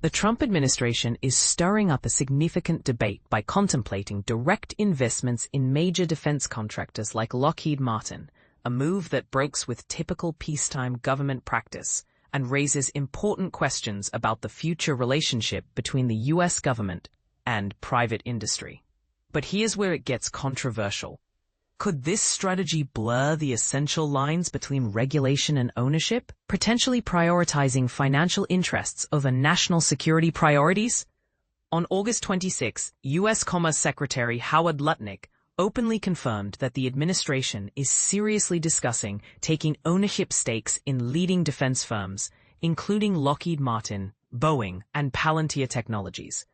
The Trump administration is stirring up a significant debate by contemplating direct investments in major defense contractors like Lockheed Martin, a move that breaks with typical peacetime government practice and raises important questions about the future relationship between the U.S. government and private industry. But here's where it gets controversial. Could this strategy blur the essential lines between regulation and ownership, potentially prioritizing financial interests over national security priorities? On August 26, U.S. Commerce Secretary Howard Lutnick openly confirmed that the administration is seriously discussing taking ownership stakes in leading defense firms, including Lockheed Martin, Boeing, and Palantir Technologies.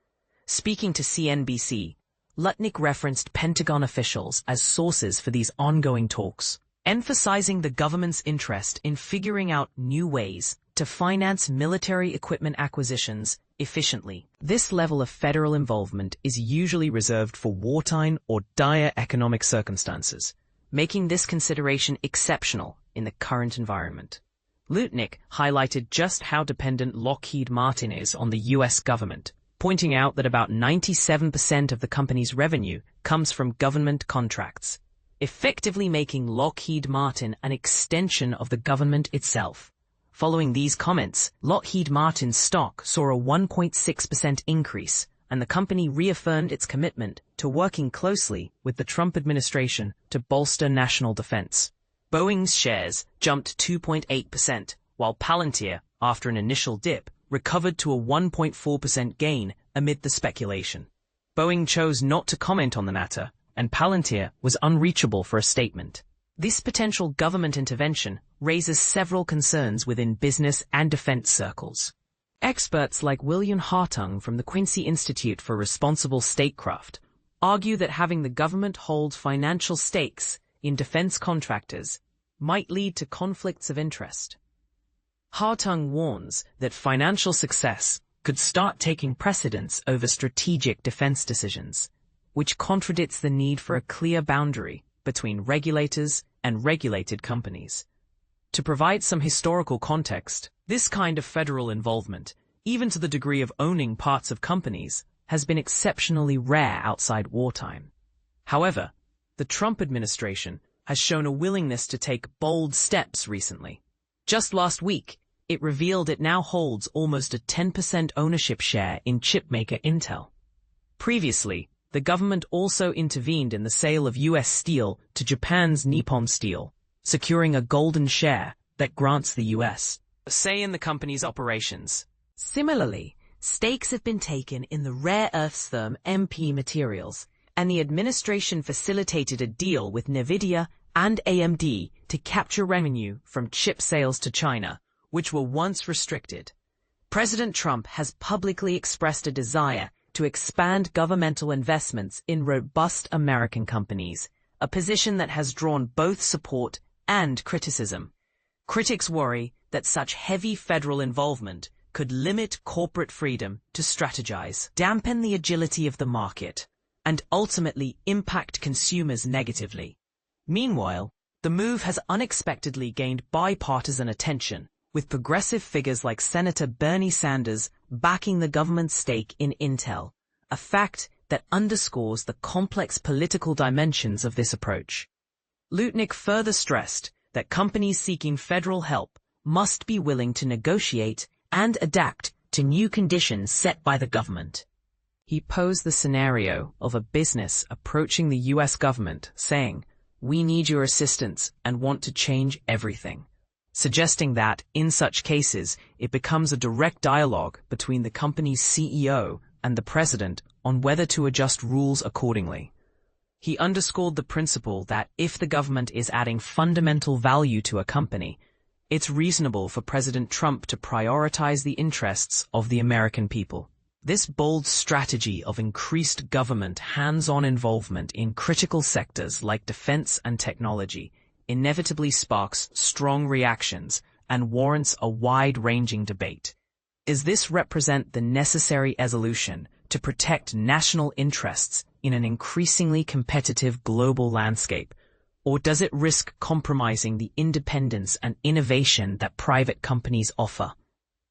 Speaking to CNBC, Lutnick referenced Pentagon officials as sources for these ongoing talks, emphasizing the government's interest in figuring out new ways to finance military equipment acquisitions efficiently. This level of federal involvement is usually reserved for wartime or dire economic circumstances, making this consideration exceptional in the current environment. Lutnick highlighted just how dependent Lockheed Martin is on the U.S. government, pointing out that about 97% of the company's revenue comes from government contracts, effectively making Lockheed Martin an extension of the government itself. Following these comments, Lockheed Martin's stock saw a 1.6% increase, and the company reaffirmed its commitment to working closely with the Trump administration to bolster national defense. Boeing's shares jumped 2.8%, while Palantir, after an initial dip, recovered to a 1.4% gain amid the speculation. Boeing chose not to comment on the matter, and Palantir was unreachable for a statement. This potential government intervention raises several concerns within business and defense circles. Experts like William Hartung from the Quincy Institute for Responsible Statecraft argue that having the government hold financial stakes in defense contractors might lead to conflicts of interest. Hartung warns that financial success could start taking precedence over strategic defense decisions, which contradicts the need for a clear boundary between regulators and regulated companies. To provide some historical context, this kind of federal involvement, even to the degree of owning parts of companies, has been exceptionally rare outside wartime. However, the Trump administration has shown a willingness to take bold steps recently. Just last week, it revealed it now holds almost a 10% ownership share in chipmaker Intel. Previously, the government also intervened in the sale of U.S. steel to Japan's Nippon Steel, securing a golden share that grants the U.S. a say in the company's operations. Similarly, stakes have been taken in the rare earths firm MP Materials, and the administration facilitated a deal with NVIDIA and AMD to capture revenue from chip sales to China, which were once restricted. President Trump has publicly expressed a desire to expand governmental investments in robust American companies, a position that has drawn both support and criticism. Critics worry that such heavy federal involvement could limit corporate freedom to strategize, dampen the agility of the market, and ultimately impact consumers negatively. Meanwhile, the move has unexpectedly gained bipartisan attention, with progressive figures like Senator Bernie Sanders backing the government's stake in Intel, a fact that underscores the complex political dimensions of this approach. Lutnick further stressed that companies seeking federal help must be willing to negotiate and adapt to new conditions set by the government. He posed the scenario of a business approaching the U.S. government saying, "We need your assistance and want to change everything," suggesting that, in such cases, it becomes a direct dialogue between the company's CEO and the president on whether to adjust rules accordingly. He underscored the principle that if the government is adding fundamental value to a company, it's reasonable for President Trump to prioritize the interests of the American people. This bold strategy of increased government hands-on involvement in critical sectors like defense and technology inevitably sparks strong reactions and warrants a wide-ranging debate. Does this represent the necessary evolution to protect national interests in an increasingly competitive global landscape, or does it risk compromising the independence and innovation that private companies offer?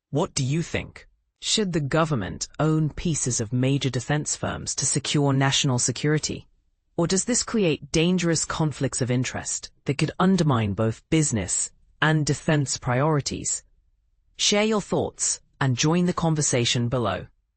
What do you think? Should the government own pieces of major defense firms to secure national security? Or does this create dangerous conflicts of interest that could undermine both business and defense priorities? Share your thoughts and join the conversation below.